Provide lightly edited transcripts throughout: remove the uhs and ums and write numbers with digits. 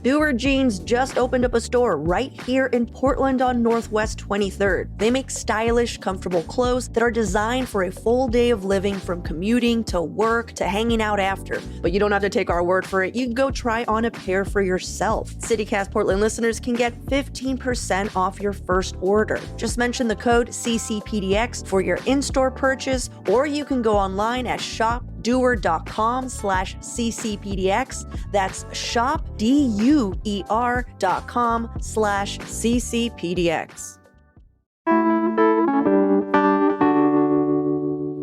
Doer Jeans just opened up a store right here in Portland on Northwest 23rd. They make stylish, comfortable clothes that are designed for a full day of living, from commuting to work to hanging out after. But you don't have to take our word for it. You can go try on a pair for yourself. CityCast Portland listeners can get 15% off your first order. Just mention the code CCPDX for your in-store purchase, or you can go online at shopdoer.com/CCPDX. That's shopdoer.com/CCPDX.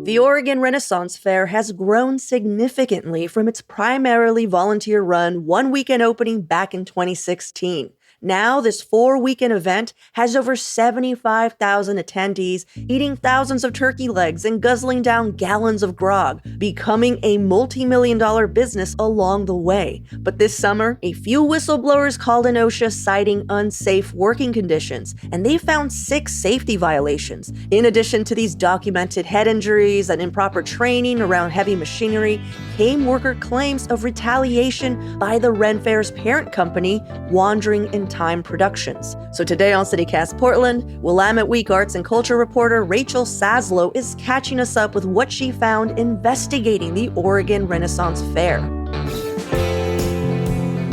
The Oregon Renaissance Fair has grown significantly from its primarily volunteer-run one-weekend opening back in 2016. Now, this 4-weekend event has over 75,000 attendees, eating thousands of turkey legs and guzzling down gallons of grog, becoming a multi-million-dollar business along the way. But this summer, a few whistleblowers called in OSHA citing unsafe working conditions, and they found 6 safety violations. In addition to these documented head injuries and improper training around heavy machinery, came worker claims of retaliation by the Ren Fair's parent company, Wandering in Time Productions. So today on CityCast Portland, Willamette Week arts and culture reporter Rachel Saslow is catching us up with what she found investigating the Oregon Renaissance Fair.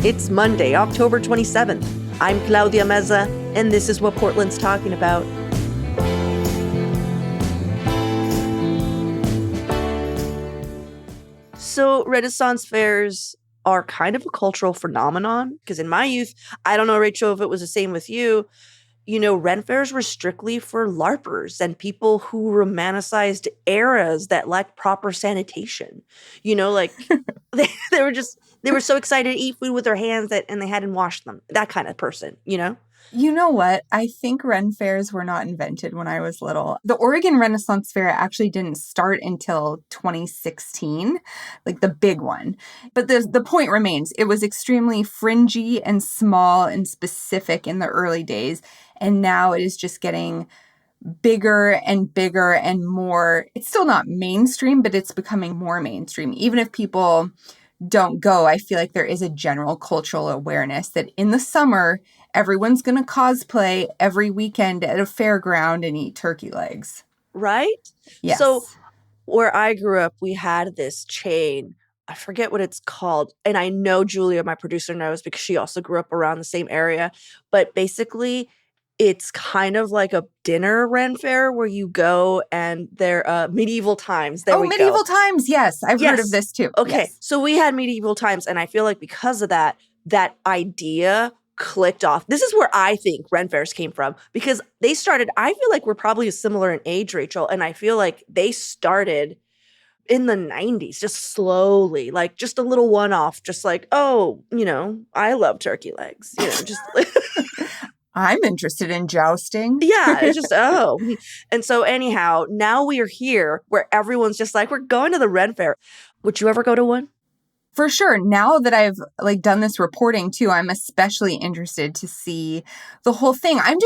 It's Monday, October 27th. I'm Claudia Meza, and this is what Portland's talking about. So Renaissance fairs are kind of a cultural phenomenon, because in my youth, I don't know, Rachel, if it was the same with you, Ren fairs were strictly for LARPers and people who romanticized eras that lacked proper sanitation. Like they were so excited to eat food with their hands and they hadn't washed them. That kind of person, You know what? I think Ren fairs were not invented when I was little. The Oregon Renaissance Fair actually didn't start until 2016, like the big one. But the point remains, it was extremely fringy and small and specific in the early days. And now it is just getting bigger and bigger and more. It's still not mainstream, but it's becoming more mainstream. Even if people don't go, I feel like there is a general cultural awareness that in the summer, everyone's going to cosplay every weekend at a fairground and eat turkey legs. Right? Yes. So where I grew up, we had this chain. I forget what it's called. And I know Julia, my producer, knows because she also grew up around the same area. But basically, it's kind of like a dinner Ren fair where you go and they're medieval times. There we go. Medieval times. Yes. I've heard of this too. Okay. Yes. So we had medieval times. And I feel like because of that idea clicked off. This is where I think Ren fairs came from, because they started, I feel like we're probably similar in age, Rachel. And I feel like they started in the 90s, just slowly, like just a little one-off, just like, oh, I love turkey legs, just I'm interested in jousting. Yeah, it's just, oh. And so anyhow, now we are here where everyone's just like, we're going to the Ren Fair. Would you ever go to one? For sure. Now that I've done this reporting too, I'm especially interested to see the whole thing. I'm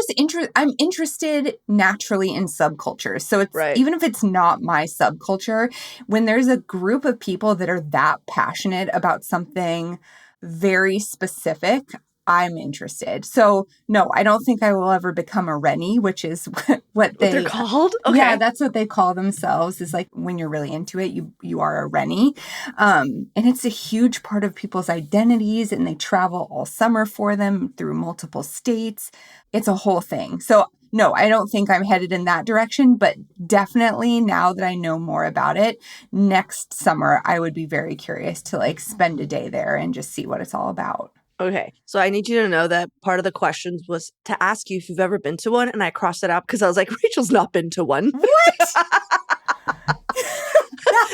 interested naturally in subcultures. So it's right. Even if it's not my subculture, when there's a group of people that are that passionate about something very specific, I'm interested. So no, I don't think I will ever become a Rennie, which is what they're called. Okay. Yeah, that's what they call themselves. Is like when you're really into it, you are a Rennie, and it's a huge part of people's identities. And they travel all summer for them through multiple states. It's a whole thing. So no, I don't think I'm headed in that direction. But definitely now that I know more about it, next summer I would be very curious to spend a day there and just see what it's all about. Okay, so I need you to know that part of the questions was to ask you if you've ever been to one, and I crossed it out because I was like, Rachel's not been to one. What?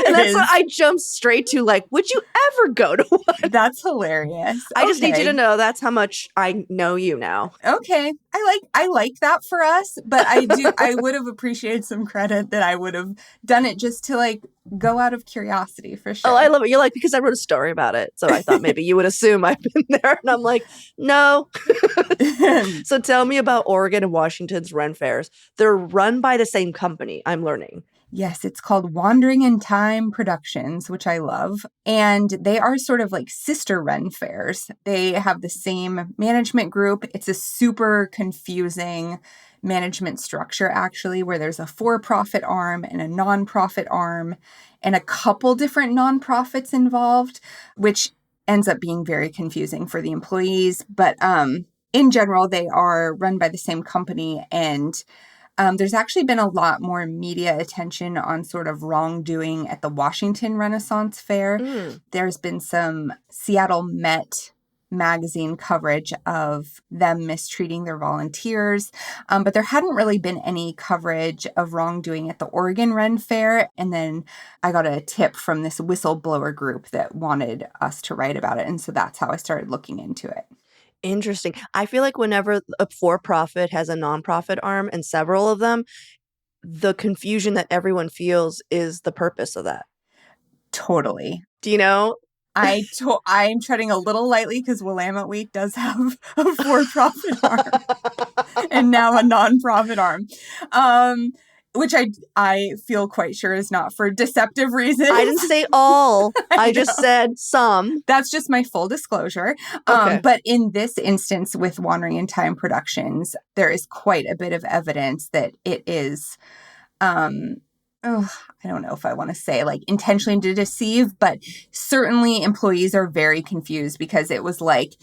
And that's what I jumped straight to, would you ever go to one? That's hilarious. I just need you to know that's how much I know you now. Okay. I like that for us, but I would have appreciated some credit that I would have done it just to go out of curiosity for sure. Oh, I love it. You're like, because I wrote a story about it. So I thought maybe you would assume I've been there. And I'm like, no. So tell me about Oregon and Washington's Ren fairs. They're run by the same company, I'm learning. Yes, it's called Wandering in Time Productions, which I love. And they are sort of like sister Ren fairs. They have the same management group. It's a super confusing management structure, actually, where there's a for-profit arm and a nonprofit arm and a couple different nonprofits involved, which ends up being very confusing for the employees. But in general, they are run by the same company, and there's actually been a lot more media attention on sort of wrongdoing at the Washington Renaissance Fair. Mm. There's been some Seattle Met magazine coverage of them mistreating their volunteers, but there hadn't really been any coverage of wrongdoing at the Oregon Ren Fair. And then I got a tip from this whistleblower group that wanted us to write about it. And so that's how I started looking into it. Interesting. I feel like whenever a for-profit has a nonprofit arm and several of them, the confusion that everyone feels is the purpose of that. Totally. Do you know? I'm treading a little lightly because Willamette Week does have a for-profit arm and now a non-profit arm, which I feel quite sure is not for deceptive reasons. I didn't say all. I just said some. That's just my full disclosure. Okay. But in this instance with Wandering in Time Productions, there is quite a bit of evidence that it is I don't know if I want to say like intentionally to deceive, but certainly employees are very confused because it was like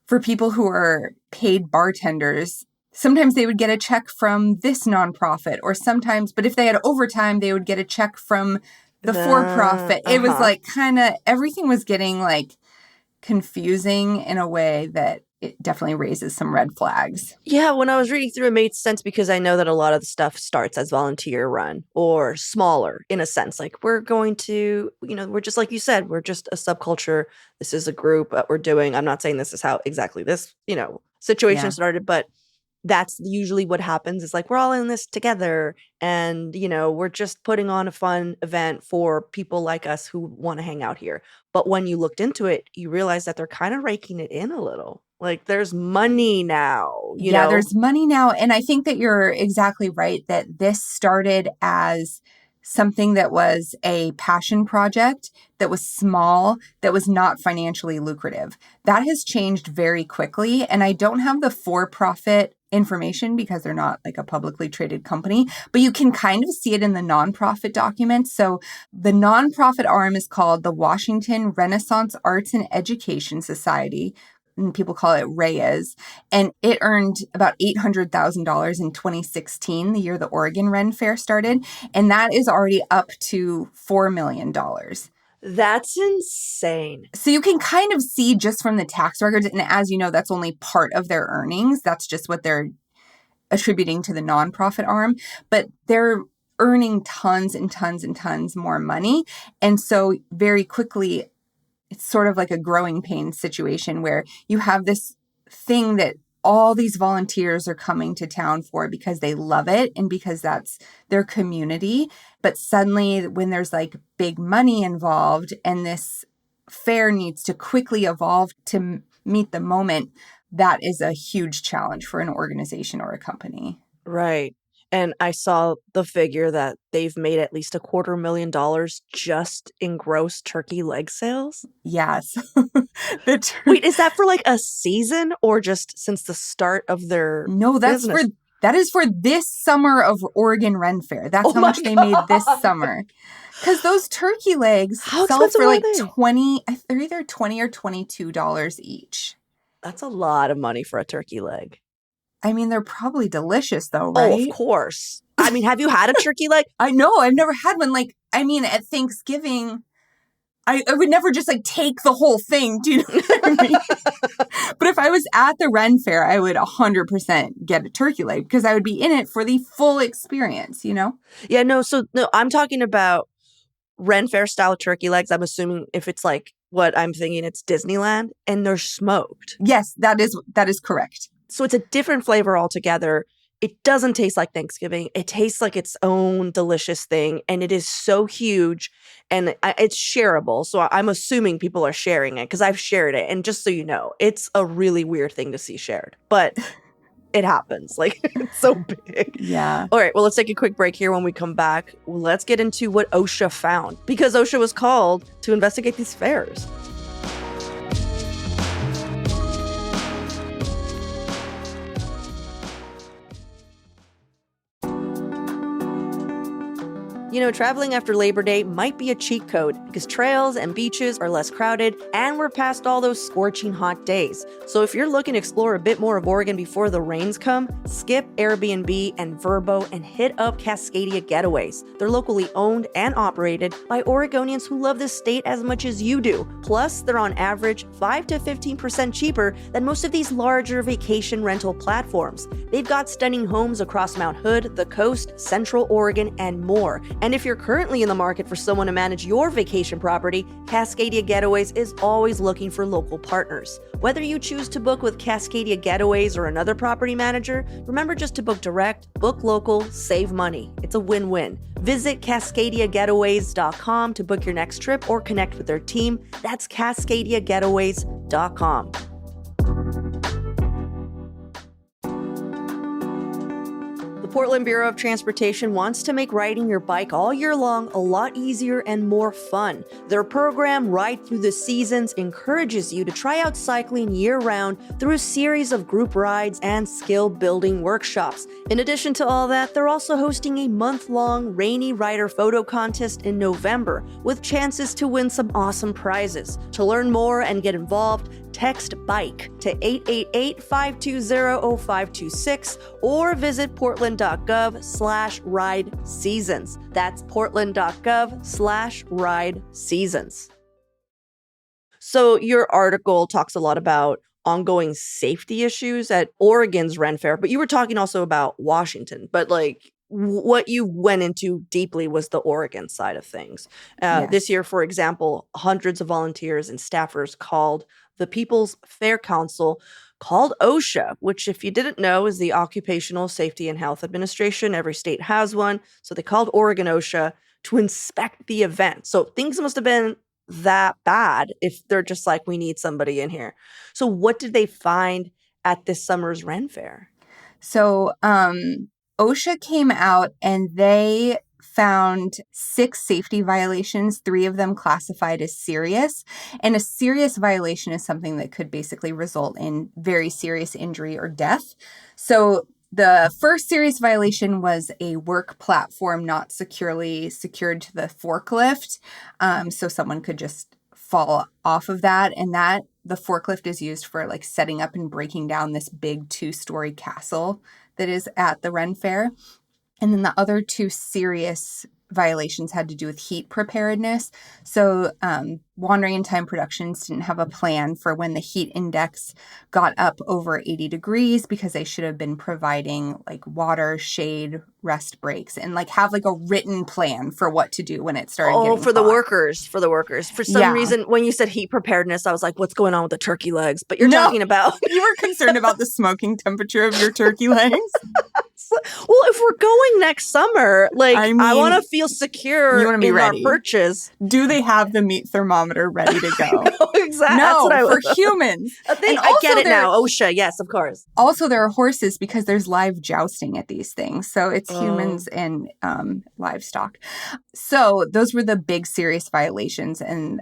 for people who are paid bartenders, sometimes they would get a check from this nonprofit or sometimes, but if they had overtime, they would get a check from the for-profit. It was like kind of everything was getting like confusing in a way that it definitely raises some red flags. Yeah, when I was reading through, it made sense because I know that a lot of the stuff starts as volunteer run or smaller in a sense. Like we're going to, we're just like you said, we're just a subculture. This is a group that we're doing. I'm not saying this is how exactly this, situation started, but that's usually what happens is like we're all in this together and we're just putting on a fun event for people like us who want to hang out here. But when you looked into it, you realize that they're kind of raking it in a little. Like there's money now, Yeah, there's money now. And I think that you're exactly right that this started as something that was a passion project that was small, that was not financially lucrative. That has changed very quickly. And I don't have the for-profit information because they're not like a publicly traded company, but you can kind of see it in the nonprofit documents. So the nonprofit arm is called the Washington Renaissance Arts and Education Society, and people call it REAS, and it earned about $800,000 in 2016, the year the Oregon Ren Fair started, and that is already up to $4 million. That's insane. So you can kind of see just from the tax records, and as you know, that's only part of their earnings. That's just what they're attributing to the nonprofit arm, but they're earning tons and tons and tons more money. And so very quickly, it's sort of like a growing pains situation where you have this thing that all these volunteers are coming to town for because they love it and because that's their community. But suddenly when there's like big money involved and this fair needs to quickly evolve to meet the moment, that is a huge challenge for an organization or a company. Right. And I saw the figure that they've made at least $250,000 just in gross turkey leg sales. Yes. Wait, is that for like a season or just since the start of their No, that's business? that is for this summer of Oregon Ren Fair. That's how much they made this summer. Because those turkey legs sell for like $20, they're either $20 or $22 each. That's a lot of money for a turkey leg. I mean, they're probably delicious though, right? Oh, of course. I mean, have you had a turkey leg? I know. I've never had one. Like, I mean, at Thanksgiving, I would never just like take the whole thing. Do you know what I mean? But if I was at the Ren Fair, I would 100% get a turkey leg because I would be in it for the full experience, Yeah, no. So, no, I'm talking about Ren Fair style turkey legs. I'm assuming if it's like what I'm thinking, it's Disneyland and they're smoked. Yes, that is correct. So it's a different flavor altogether. It doesn't taste like Thanksgiving. It tastes like its own delicious thing. And it is so huge and it's shareable. So I'm assuming people are sharing it because I've shared it. And just so you know, it's a really weird thing to see shared. But it happens. Like, it's so big. Yeah. All right, well, let's take a quick break here. When we come back, let's get into what OSHA found, because OSHA was called to investigate these fairs. You know, traveling after Labor Day might be a cheat code because trails and beaches are less crowded and we're past all those scorching hot days. So if you're looking to explore a bit more of Oregon before the rains come, skip Airbnb and Vrbo and hit up Cascadia Getaways. They're locally owned and operated by Oregonians who love this state as much as you do. Plus, they're on average 5 to 15% cheaper than most of these larger vacation rental platforms. They've got stunning homes across Mount Hood, the coast, Central Oregon, and more. And if you're currently in the market for someone to manage your vacation property, Cascadia Getaways is always looking for local partners. Whether you choose to book with Cascadia Getaways or another property manager, remember just to book direct, book local, save money. It's a win-win. Visit CascadiaGetaways.com to book your next trip or connect with their team. That's CascadiaGetaways.com. The Portland Bureau of Transportation wants to make riding your bike all year long a lot easier and more fun. Their program, Ride Through the Seasons, encourages you to try out cycling year-round through a series of group rides and skill-building workshops. In addition to all that, they're also hosting a month-long Rainy Rider photo contest in November with chances to win some awesome prizes. To learn more and get involved, text BIKE to 888-520-0526 or visit portland.gov/ride seasons. That's portland.gov/ride seasons. So your article talks a lot about ongoing safety issues at Oregon's Ren Fair, but you were talking also about Washington. But like what you went into deeply was the Oregon side of things. Yes. This year, for example, hundreds of volunteers and staffers called the People's Fair Council, called OSHA, which, if you didn't know, is the Occupational Safety and Health Administration. Every state has one. So they called Oregon OSHA to inspect the event. So things must have been that bad if they're just like, we need somebody in here. So what did they find at this summer's Ren Fair? So OSHA came out and they found 6 safety violations, 3 of them classified as serious. And a serious violation is something that could basically result in very serious injury or death. So the first serious violation was a work platform not securely secured to the forklift. So someone could just fall off of that. And that the forklift is used for like setting up and breaking down this big 2-story castle that is at the Ren Fair. And then the other 2 serious violations had to do with heat preparedness. So Wandering in Time Productions didn't have a plan for when the heat index got up over 80 degrees because they should have been providing like water, shade, rest breaks, and like have like a written plan for what to do when it started getting for the hot. workers. For some reason, when you said heat preparedness, I was like, what's going on with the turkey legs? But you're talking about... You were concerned about the smoking temperature of your turkey legs? Well, if we're going next summer, like, I want to feel secure you want to be in ready. our perches. Do they have the meat thermometer ready to go? No, exactly. No, That's what for humans. I get it now. OSHA, yes, of course. Also, there are horses because there's live jousting at these things. So it's humans and livestock. So those were the big serious violations. And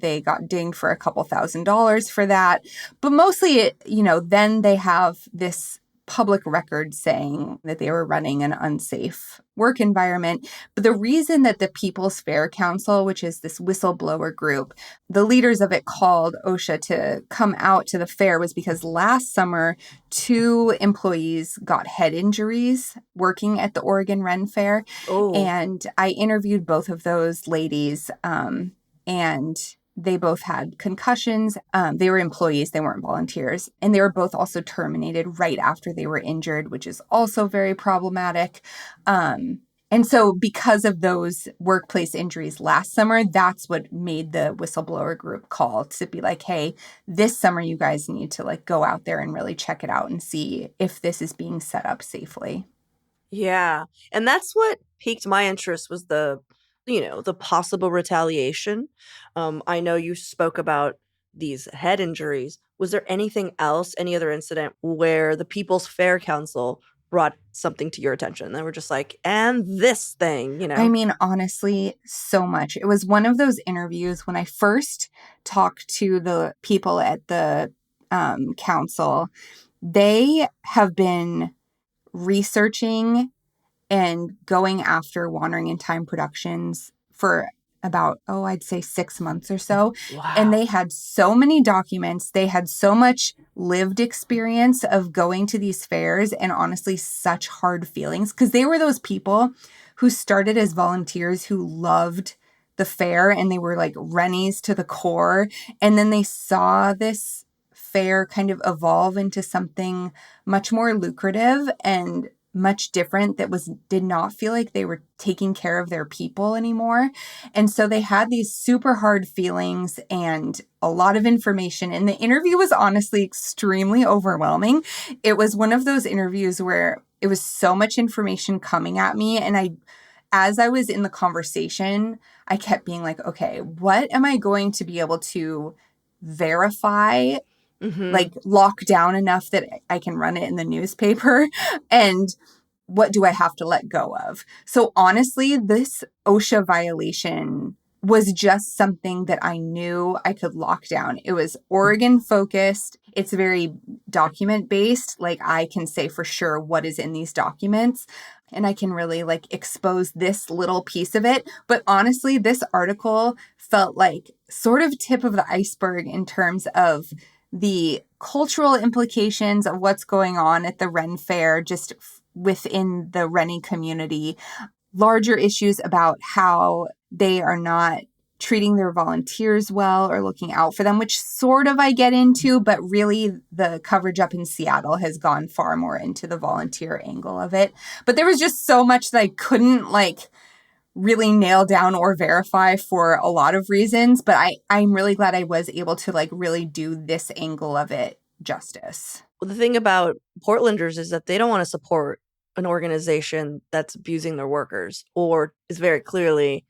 they got dinged for a couple $1,000s for that. But mostly, then they have this public record saying that they were running an unsafe work environment. But the reason that the People's Fair Council, which is this whistleblower group, the leaders of it called OSHA to come out to the fair was because last summer, 2 employees got head injuries working at the Oregon Ren Fair. And I interviewed both of those ladies and they both had concussions. They were employees. They weren't volunteers. And they were both also terminated right after they were injured, which is also very problematic. And so because of those workplace injuries last summer, that's what made the whistleblower group call to be like, hey, this summer you guys need to like go out there and really check it out and see if this is being set up safely. Yeah. And that's what piqued my interest was the possible retaliation. I know you spoke about these head injuries, was there anything else, any other incident where the People's Fair Council brought something to your attention? They were just like, and this thing, you I know? mean, honestly, so much. It was one of those interviews when I first talked to the people at the council. They have been researching and going after Wandering in Time Productions for about, I'd say 6 months or so. And Wow. they had so many documents. They had so much lived experience of going to these fairs, and honestly, such hard feelings, because they were those people who started as volunteers who loved the fair and they were like Rennies to the core. And then they saw this fair kind of evolve into something much more lucrative and much different that did not feel like they were taking care of their people anymore. And so they had these super hard feelings and a lot of information. And the interview was honestly extremely overwhelming. It was one of those interviews where it was so much information coming at me. And as I was in the conversation, I kept being like, okay, what am I going to be able to verify, Mm-hmm. like lock down enough that I can run it in the newspaper? And what do I have to let go of? So honestly, this OSHA violation was just something that I knew I could lock down. It was Oregon focused. It's very document based. Like I can say for sure what is in these documents, and I can really like expose this little piece of it. But honestly, this article felt like sort of tip of the iceberg in terms of the cultural implications of what's going on at the Ren Fair, just within the Rennie community, larger issues about how they are not treating their volunteers well or looking out for them, which sort of I get into, but really the coverage up in Seattle has gone far more into the volunteer angle of it. But there was just so much that I couldn't like really nail down or verify for a lot of reasons, but I'm really glad I was able to like really do this angle of it justice. Well, the thing about Portlanders is that they don't want to support an organization that's abusing their workers or is very clearly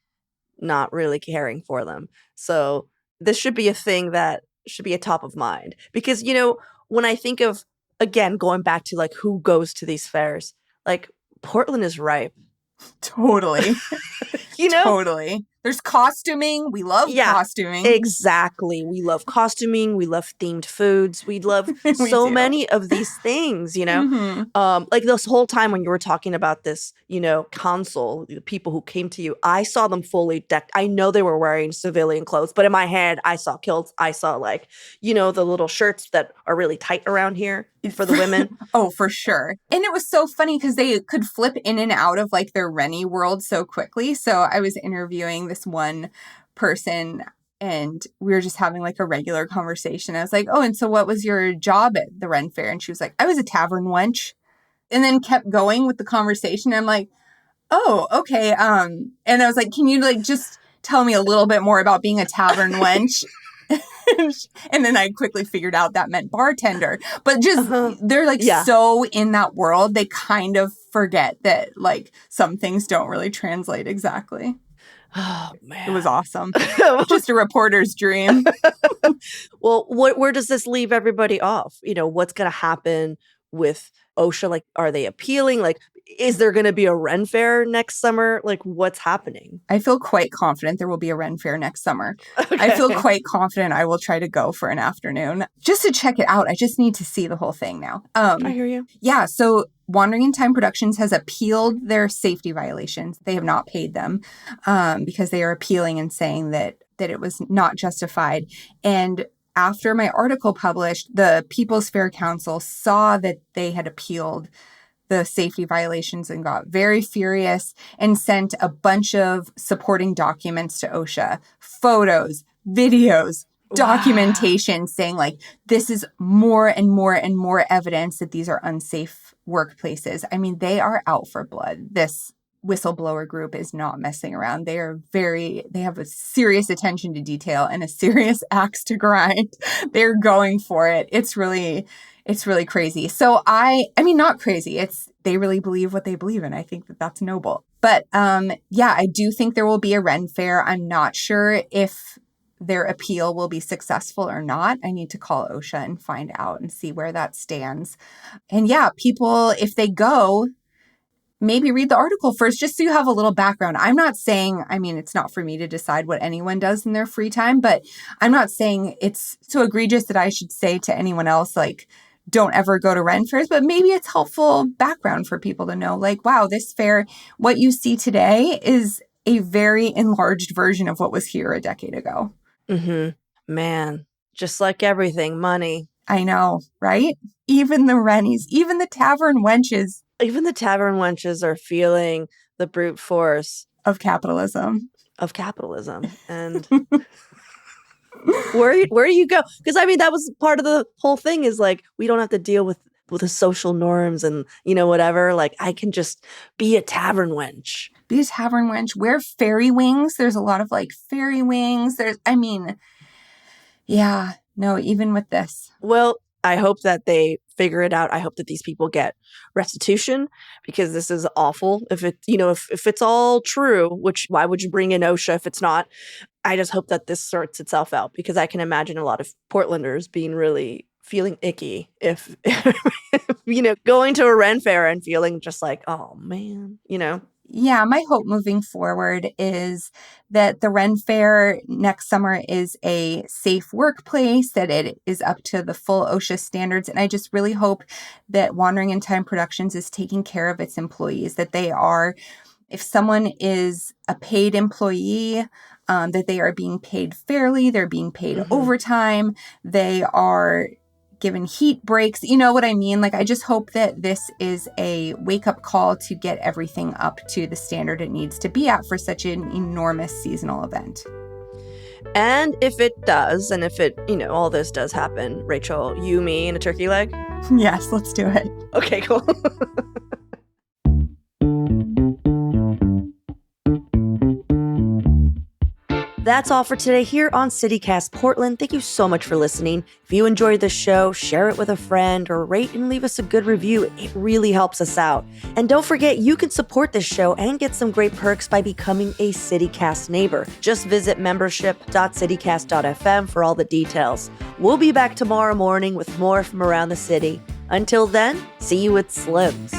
not really caring for them. So this should be a thing that should be a top of mind. Because, when I think of, again, going back to like who goes to these fairs, like Portland is ripe. Totally. You know? Totally. There's costuming. We love Yeah, costuming. exactly. We love costuming. We love themed foods. We love We so do. many of these things, Mm-hmm. Like this whole time when you were talking about this, console, the people who came to you, I saw them fully decked. I know they were wearing civilian clothes, but in my head, I saw kilts. I saw like, the little shirts that are really tight around here for the women. Oh, for sure. And it was so funny because they could flip in and out of like their Rennie world so quickly. So I was interviewing this one person and we were just having like a regular conversation. I was like, oh, and so what was your job at the Ren Fair? And she was like, I was a tavern wench. And then kept going with the conversation. I'm like, oh, okay. And I was like, can you like just tell me a little bit more about being a tavern wench? And then I quickly figured out that meant bartender. But just they're like Yeah. so in that world, they kind of forget that like some things don't really translate exactly. Oh, man. It was awesome. Just a reporter's dream. Well, where does this leave everybody off? What's going to happen with OSHA? Like, are they appealing? Like, is there going to be a Ren Fair next summer? Like, what's happening? I feel quite confident there will be a Ren Fair next summer. Okay. I feel quite confident I will try to go for an afternoon just to check it out. I just need to see the whole thing now. I hear you. Yeah, so Wandering in Time Productions has appealed their safety violations. They have not paid them because they are appealing and saying that it was not justified. And after my article published, the People's Fair Council saw that they had appealed the safety violations and got very furious and sent a bunch of supporting documents to OSHA, photos, videos, documentation saying like, this is more and more and more evidence that these are unsafe workplaces. I mean, they are out for blood. This whistleblower group is not messing around. They have a serious attention to detail and a serious axe to grind. They're going for it. It's really crazy. So I mean, not crazy. They really believe what they believe in. I think that that's noble. But yeah, I do think there will be a Ren Fair. I'm not sure if their appeal will be successful or not. I need to call OSHA and find out and see where that stands. And yeah, people, if they go, maybe read the article first, just so you have a little background. I'm not saying, I mean, it's not for me to decide what anyone does in their free time, but I'm not saying it's so egregious that I should say to anyone else, like, don't ever go to Ren fairs, but maybe it's helpful background for people to know, like, wow, this fair, what you see today is a very enlarged version of what was here a decade ago. Man, just like everything, money. I know, right? Even the Rennies, even the tavern wenches. Even the tavern wenches are feeling the brute force of capitalism. And where do you go? Because I mean, that was part of the whole thing, is like, we don't have to deal with the social norms and, you know, whatever. Like, I can just be a tavern wench. Be a tavern wench. Wear fairy wings. There's a lot of like fairy wings. Even with this. Well, I hope that they figure it out. I hope that these people get restitution, because this is awful. If it's all true, which, why would you bring in OSHA if it's not? I just hope that this sorts itself out, because I can imagine a lot of Portlanders being really feeling icky if going to a Ren fair and feeling just like, oh man, Yeah, my hope moving forward is that the Ren Fair next summer is a safe workplace, that it is up to the full OSHA standards. And I just really hope that Wandering in Time Productions is taking care of its employees, that they are, if someone is a paid employee, that they are being paid fairly, they're being paid overtime, they are given heat breaks. You know what I mean? Like, I just hope that this is a wake-up call to get everything up to the standard it needs to be at for such an enormous seasonal event. And if it does, and if it, all this does happen, Rachel, you, me, and a turkey leg? Yes, let's do it. Okay, cool. That's all for today here on CityCast Portland. Thank you so much for listening. If you enjoyed the show, share it with a friend, or rate and leave us a good review. It really helps us out. And don't forget, you can support this show and get some great perks by becoming a CityCast neighbor. Just visit membership.citycast.fm for all the details. We'll be back tomorrow morning with more from around the city. Until then, see you at Slim's.